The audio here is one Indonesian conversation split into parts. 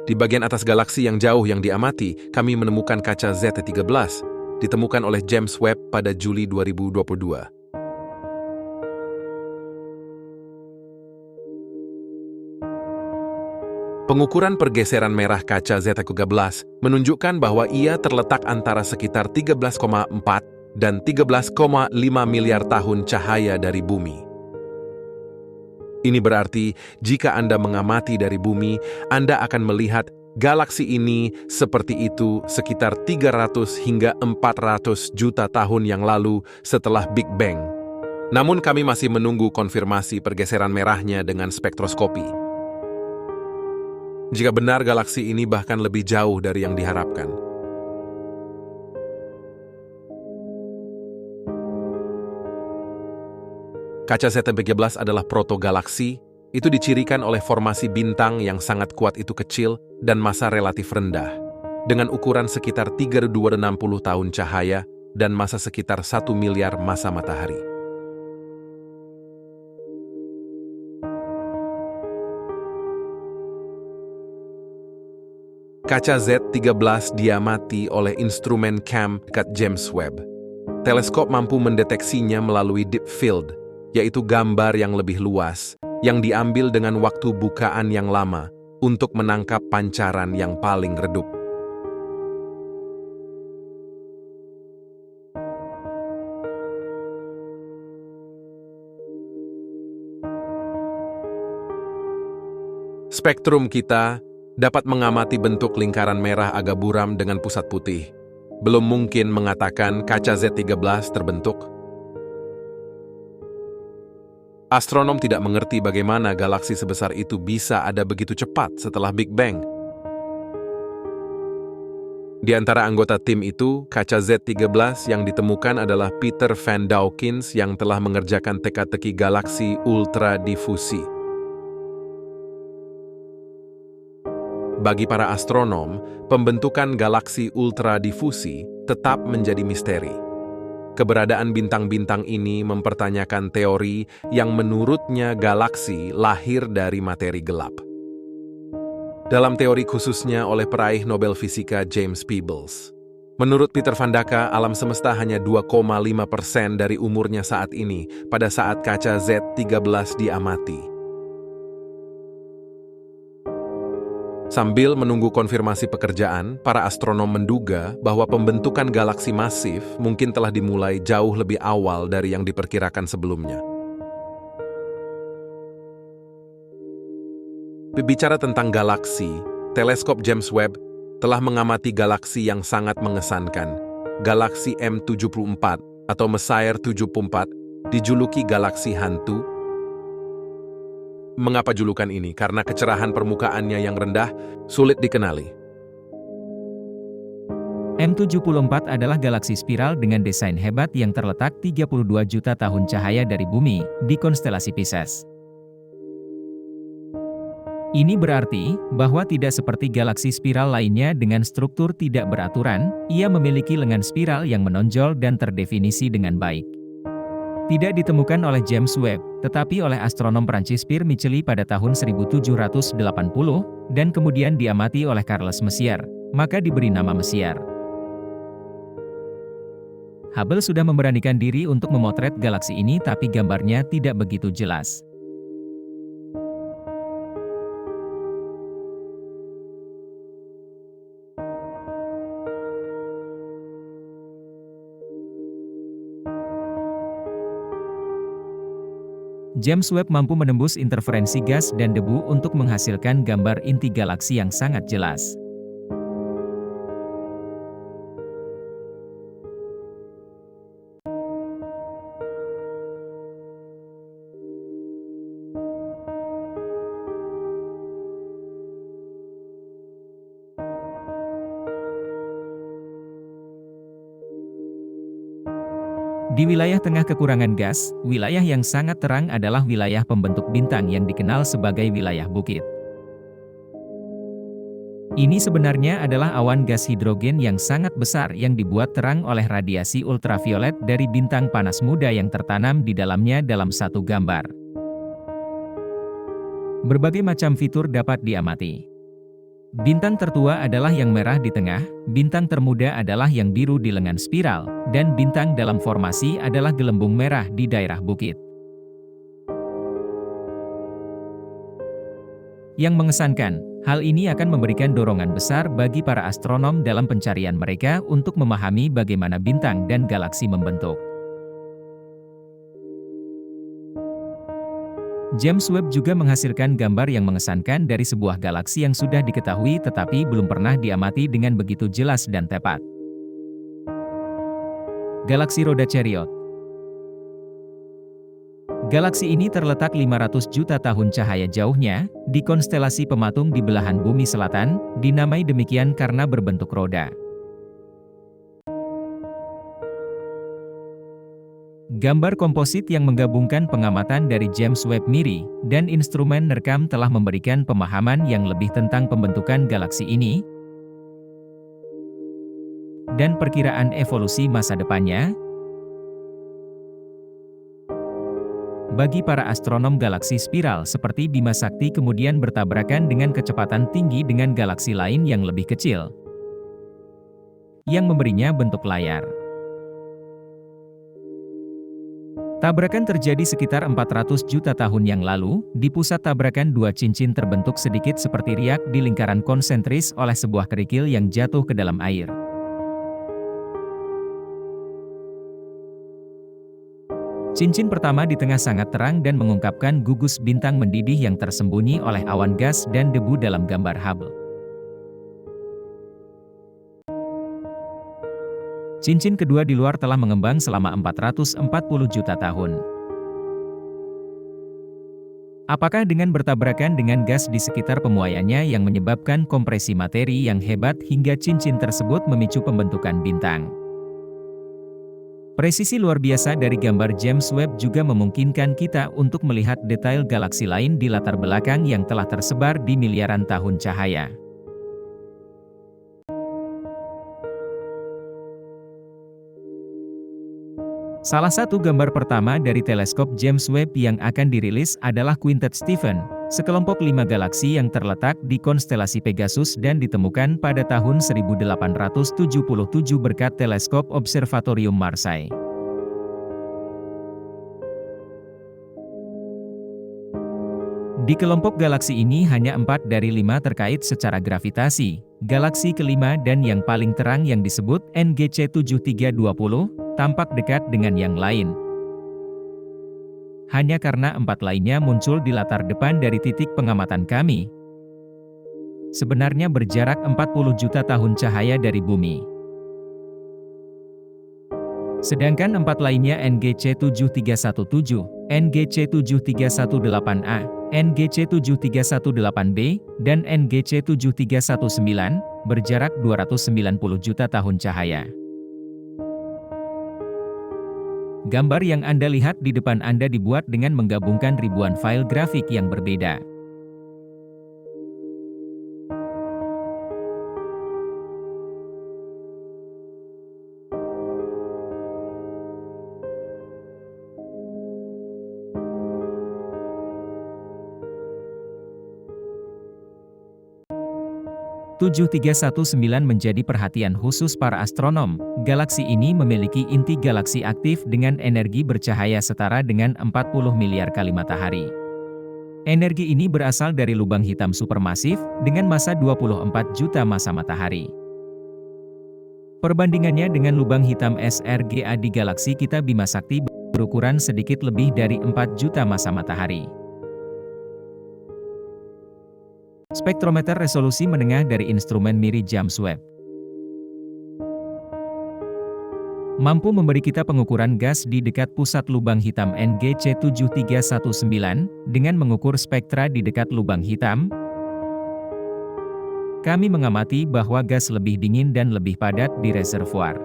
Di bagian atas galaksi yang jauh yang diamati, kami menemukan kaca Z13, ditemukan oleh James Webb pada Juli 2022. Pengukuran pergeseran merah kaca Z13 menunjukkan bahwa ia terletak antara sekitar 13,4 dan 13,5 miliar tahun cahaya dari bumi. Ini berarti, jika Anda mengamati dari bumi, Anda akan melihat galaksi ini seperti itu sekitar 300 hingga 400 juta tahun yang lalu setelah Big Bang. Namun kami masih menunggu konfirmasi pergeseran merahnya dengan spektroskopi. Jika benar galaksi ini bahkan lebih jauh dari yang diharapkan. Kaca Z13 adalah protogalaksi, itu dicirikan oleh formasi bintang yang sangat kuat itu kecil dan massa relatif rendah, dengan ukuran sekitar 360 tahun cahaya dan massa sekitar 1 miliar massa matahari. Kaca Z13 diamati oleh instrumen CAM dekat James Webb. Teleskop mampu mendeteksinya melalui deep field, yaitu gambar yang lebih luas, yang diambil dengan waktu bukaan yang lama untuk menangkap pancaran yang paling redup. Spektrum kita dapat mengamati bentuk lingkaran merah agak buram dengan pusat putih. Belum mungkin mengatakan kaca Z13 terbentuk. Astronom tidak mengerti bagaimana galaksi sebesar itu bisa ada begitu cepat setelah Big Bang. Di antara anggota tim itu, kaca Z13 yang ditemukan adalah Peter Van Dawkins yang telah mengerjakan teka-teki galaksi ultradifusi. Bagi para astronom, pembentukan galaksi ultradifusi tetap menjadi misteri. Keberadaan bintang-bintang ini mempertanyakan teori yang menurutnya galaksi lahir dari materi gelap. Dalam teori khususnya oleh peraih Nobel Fisika James Peebles. Menurut Peter Van Daka, alam semesta hanya 2,5% dari umurnya saat ini pada saat kaca Z13 diamati. Sambil menunggu konfirmasi pekerjaan, para astronom menduga bahwa pembentukan galaksi masif mungkin telah dimulai jauh lebih awal dari yang diperkirakan sebelumnya. Berbicara tentang galaksi, teleskop James Webb telah mengamati galaksi yang sangat mengesankan, galaksi M74 atau Messier 74, dijuluki galaksi hantu. Mengapa julukan ini? Karena kecerahan permukaannya yang rendah, sulit dikenali. M74 adalah galaksi spiral dengan desain hebat yang terletak 32 juta tahun cahaya dari bumi, di konstelasi Pisces. Ini berarti bahwa tidak seperti galaksi spiral lainnya dengan struktur tidak beraturan, ia memiliki lengan spiral yang menonjol dan terdefinisi dengan baik. Tidak ditemukan oleh James Webb, tetapi oleh astronom Prancis Pierre Micheli pada tahun 1780, dan kemudian diamati oleh Charles Messier, maka diberi nama Messier. Hubble sudah memberanikan diri untuk memotret galaksi ini tapi gambarnya tidak begitu jelas. James Webb mampu menembus interferensi gas dan debu untuk menghasilkan gambar inti galaksi yang sangat jelas. Di wilayah tengah kekurangan gas, wilayah yang sangat terang adalah wilayah pembentuk bintang yang dikenal sebagai wilayah bukit. Ini sebenarnya adalah awan gas hidrogen yang sangat besar yang dibuat terang oleh radiasi ultraviolet dari bintang panas muda yang tertanam di dalamnya dalam satu gambar. Berbagai macam fitur dapat diamati. Bintang tertua adalah yang merah di tengah, bintang termuda adalah yang biru di lengan spiral, dan bintang dalam formasi adalah gelembung merah di daerah bukit. Yang mengesankan, hal ini akan memberikan dorongan besar bagi para astronom dalam pencarian mereka untuk memahami bagaimana bintang dan galaksi membentuk. James Webb juga menghasilkan gambar yang mengesankan dari sebuah galaksi yang sudah diketahui tetapi belum pernah diamati dengan begitu jelas dan tepat. Galaksi roda Chariot. Galaksi ini terletak 500 juta tahun cahaya jauhnya, di konstelasi Pematung di belahan bumi selatan, dinamai demikian karena berbentuk roda. Gambar komposit yang menggabungkan pengamatan dari James Webb MIRI dan instrumen nerekam telah memberikan pemahaman yang lebih tentang pembentukan galaksi ini dan perkiraan evolusi masa depannya. Bagi para astronom galaksi spiral seperti Bima Sakti kemudian bertabrakan dengan kecepatan tinggi dengan galaksi lain yang lebih kecil, yang memberinya bentuk layar. Tabrakan terjadi sekitar 400 juta tahun yang lalu, di pusat tabrakan dua cincin terbentuk sedikit seperti riak di lingkaran konsentris oleh sebuah kerikil yang jatuh ke dalam air. Cincin pertama di tengah sangat terang dan mengungkapkan gugus bintang mendidih yang tersembunyi oleh awan gas dan debu dalam gambar Hubble. Cincin kedua di luar telah mengembang selama 440 juta tahun. Apakah dengan bertabrakan dengan gas di sekitar pemuaiannya yang menyebabkan kompresi materi yang hebat hingga cincin tersebut memicu pembentukan bintang? Presisi luar biasa dari gambar James Webb juga memungkinkan kita untuk melihat detail galaksi lain di latar belakang yang telah tersebar di miliaran tahun cahaya. Salah satu gambar pertama dari teleskop James Webb yang akan dirilis adalah Quintet Stephen, sekelompok 5 galaksi yang terletak di konstelasi Pegasus dan ditemukan pada tahun 1877 berkat teleskop Observatorium Marseille. Di kelompok galaksi ini hanya 4 dari 5 terkait secara gravitasi. Galaksi kelima dan yang paling terang yang disebut NGC 7320, tampak dekat dengan yang lain. Hanya karena 4 lainnya muncul di latar depan dari titik pengamatan kami. Sebenarnya berjarak 40 juta tahun cahaya dari bumi. Sedangkan 4 lainnya NGC 7317, NGC 7318A, NGC 7318b, dan NGC 7319, berjarak 290 juta tahun cahaya. Gambar yang Anda lihat di depan Anda dibuat dengan menggabungkan ribuan file grafik yang berbeda. (7319) menjadi perhatian khusus para astronom. Galaksi ini memiliki inti galaksi aktif dengan energi bercahaya setara dengan 40 miliar kali matahari. Energi ini berasal dari lubang hitam supermasif dengan massa 24 juta massa matahari. Perbandingannya dengan lubang hitam SRGA di galaksi kita Bima Sakti berukuran sedikit lebih dari 4 juta massa matahari. Spektrometer resolusi menengah dari instrumen MIRI James Webb mampu memberi kita pengukuran gas di dekat pusat lubang hitam NGC 7319 dengan mengukur spektra di dekat lubang hitam. Kami mengamati bahwa gas lebih dingin dan lebih padat di reservoir.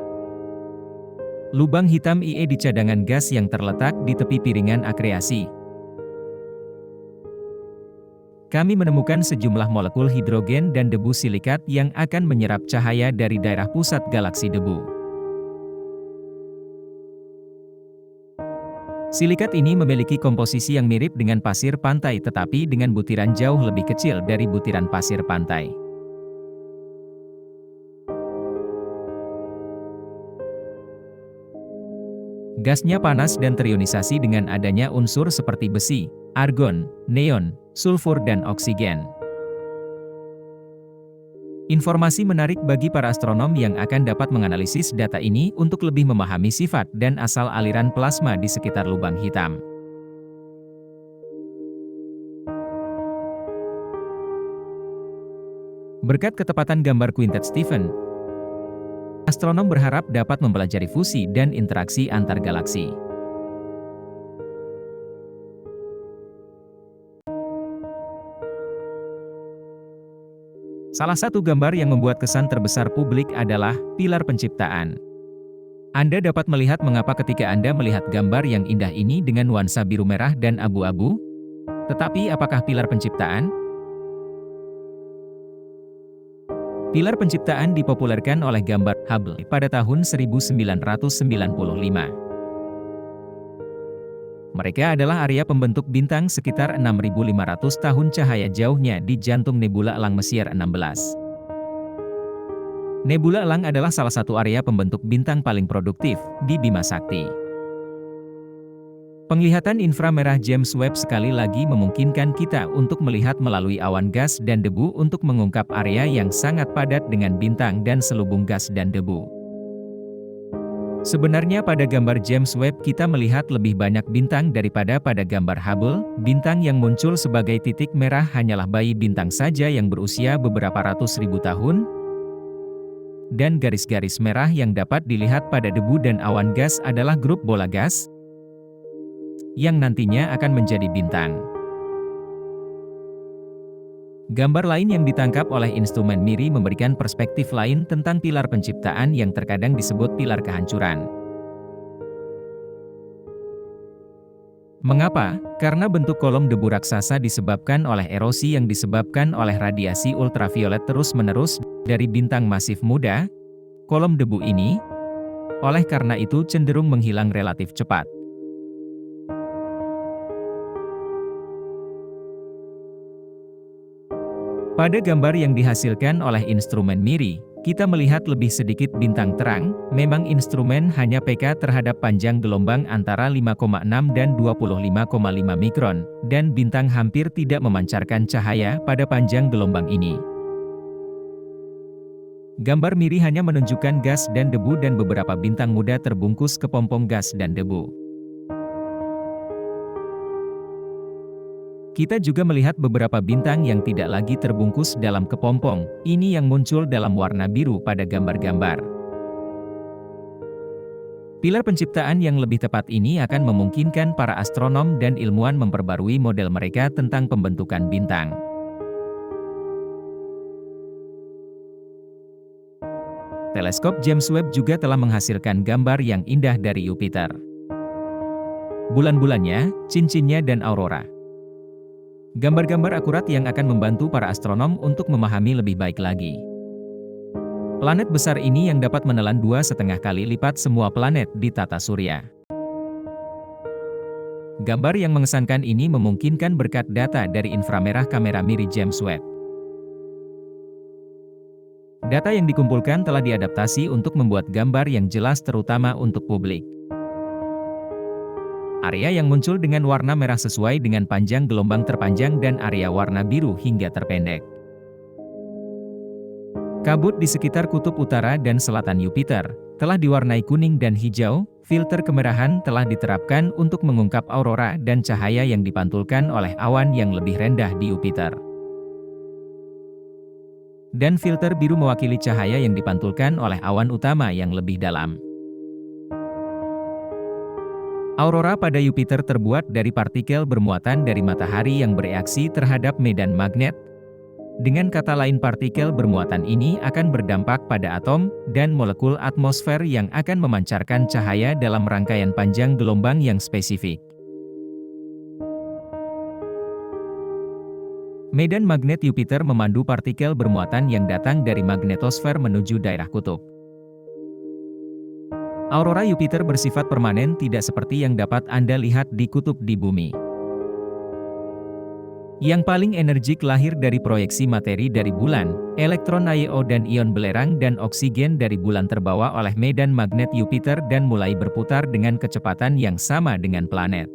Lubang hitam IE di cadangan gas yang terletak di tepi piringan akreasi. Kami menemukan sejumlah molekul hidrogen dan debu silikat yang akan menyerap cahaya dari daerah pusat galaksi debu. Silikat ini memiliki komposisi yang mirip dengan pasir pantai tetapi dengan butiran jauh lebih kecil dari butiran pasir pantai. Gasnya panas dan terionisasi dengan adanya unsur seperti besi, argon, neon, sulfur dan oksigen. Informasi menarik bagi para astronom yang akan dapat menganalisis data ini untuk lebih memahami sifat dan asal aliran plasma di sekitar lubang hitam. Berkat ketepatan gambar Quintet Stephen, astronom berharap dapat mempelajari fusi dan interaksi antar galaksi. Salah satu gambar yang membuat kesan terbesar publik adalah pilar penciptaan. Anda dapat melihat mengapa ketika Anda melihat gambar yang indah ini dengan nuansa biru merah dan abu-abu. Tetapi apakah pilar penciptaan? Pilar penciptaan dipopulerkan oleh gambar Hubble pada tahun 1995. Mereka adalah area pembentuk bintang sekitar 6.500 tahun cahaya jauhnya di jantung nebula elang Messier 16. Nebula elang adalah salah satu area pembentuk bintang paling produktif di Bima Sakti. Penglihatan inframerah James Webb sekali lagi memungkinkan kita untuk melihat melalui awan gas dan debu untuk mengungkap area yang sangat padat dengan bintang dan selubung gas dan debu. Sebenarnya pada gambar James Webb kita melihat lebih banyak bintang daripada pada gambar Hubble. Bintang yang muncul sebagai titik merah hanyalah bayi bintang saja yang berusia beberapa ratus ribu tahun. Dan garis-garis merah yang dapat dilihat pada debu dan awan gas adalah grup bola gas yang nantinya akan menjadi bintang. Gambar lain yang ditangkap oleh instrumen MIRI memberikan perspektif lain tentang pilar penciptaan yang terkadang disebut pilar kehancuran. Mengapa? Karena bentuk kolom debu raksasa disebabkan oleh erosi yang disebabkan oleh radiasi ultraviolet terus-menerus dari bintang masif muda. Kolom debu ini, oleh karena itu cenderung menghilang relatif cepat. Pada gambar yang dihasilkan oleh instrumen MIRI, kita melihat lebih sedikit bintang terang. Memang instrumen hanya peka terhadap panjang gelombang antara 5,6 dan 25,5 mikron, dan bintang hampir tidak memancarkan cahaya pada panjang gelombang ini. Gambar MIRI hanya menunjukkan gas dan debu dan beberapa bintang muda terbungkus kepompong gas dan debu. Kita juga melihat beberapa bintang yang tidak lagi terbungkus dalam kepompong, ini yang muncul dalam warna biru pada gambar-gambar. Pilar penciptaan yang lebih tepat ini akan memungkinkan para astronom dan ilmuwan memperbarui model mereka tentang pembentukan bintang. Teleskop James Webb juga telah menghasilkan gambar yang indah dari Jupiter. Bulan-bulannya, cincinnya dan aurora. Gambar-gambar akurat yang akan membantu para astronom untuk memahami lebih baik lagi. Planet besar ini yang dapat menelan 2,5 kali lipat semua planet di tata surya. Gambar yang mengesankan ini memungkinkan berkat data dari inframerah kamera MIRI James Webb. Data yang dikumpulkan telah diadaptasi untuk membuat gambar yang jelas terutama untuk publik. Area yang muncul dengan warna merah sesuai dengan panjang gelombang terpanjang dan area warna biru hingga terpendek. Kabut di sekitar kutub utara dan selatan Jupiter telah diwarnai kuning dan hijau. Filter kemerahan telah diterapkan untuk mengungkap aurora dan cahaya yang dipantulkan oleh awan yang lebih rendah di Jupiter. Dan filter biru mewakili cahaya yang dipantulkan oleh awan utama yang lebih dalam. Aurora pada Jupiter terbuat dari partikel bermuatan dari matahari yang bereaksi terhadap medan magnet. Dengan kata lain, partikel bermuatan ini akan berdampak pada atom dan molekul atmosfer yang akan memancarkan cahaya dalam rangkaian panjang gelombang yang spesifik. Medan magnet Jupiter memandu partikel bermuatan yang datang dari magnetosfer menuju daerah kutub. Aurora Jupiter bersifat permanen, tidak seperti yang dapat Anda lihat di kutub di bumi. Yang paling energik lahir dari proyeksi materi dari bulan, elektron Io dan ion belerang dan oksigen dari bulan terbawa oleh medan magnet Jupiter dan mulai berputar dengan kecepatan yang sama dengan planet.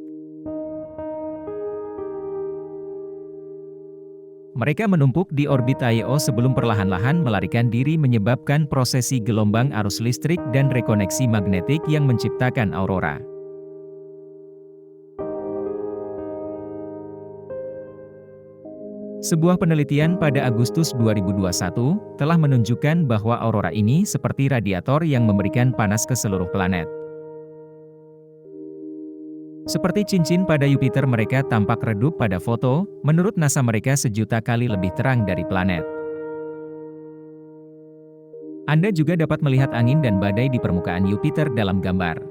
Mereka menumpuk di orbit Io sebelum perlahan-lahan melarikan diri menyebabkan prosesi gelombang arus listrik dan rekoneksi magnetik yang menciptakan aurora. Sebuah penelitian pada Agustus 2021 telah menunjukkan bahwa aurora ini seperti radiator yang memberikan panas ke seluruh planet. Seperti cincin pada Jupiter, mereka tampak redup pada foto. Menurut NASA, mereka sejuta kali lebih terang dari planet. Anda juga dapat melihat angin dan badai di permukaan Jupiter dalam gambar.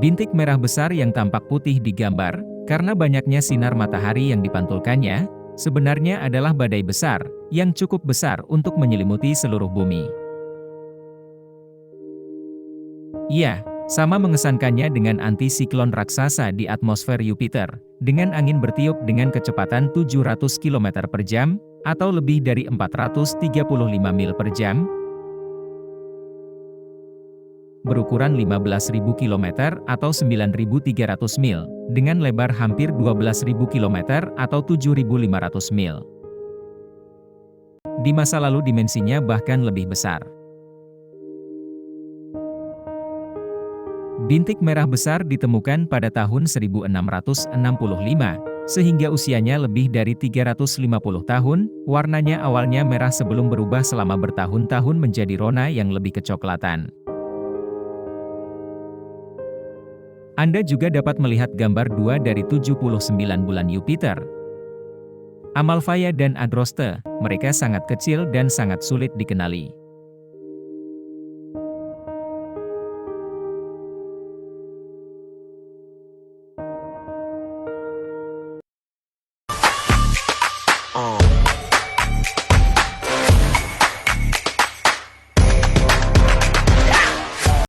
Bintik merah besar yang tampak putih di gambar, karena banyaknya sinar matahari yang dipantulkannya, sebenarnya adalah badai besar, yang cukup besar untuk menyelimuti seluruh bumi. Iya, sama mengesankannya dengan antisiklon raksasa di atmosfer Jupiter, dengan angin bertiup dengan kecepatan 700 km per jam, atau lebih dari 435 mil per jam, berukuran 15.000 km atau 9.300 mil, dengan lebar hampir 12.000 km atau 7.500 mil. Di masa lalu dimensinya bahkan lebih besar. Bintik merah besar ditemukan pada tahun 1665, sehingga usianya lebih dari 350 tahun, warnanya awalnya merah sebelum berubah selama bertahun-tahun menjadi rona yang lebih kecoklatan. Anda juga dapat melihat gambar 2 dari 79 bulan Jupiter, Amalthea dan Androste. Mereka sangat kecil dan sangat sulit dikenali.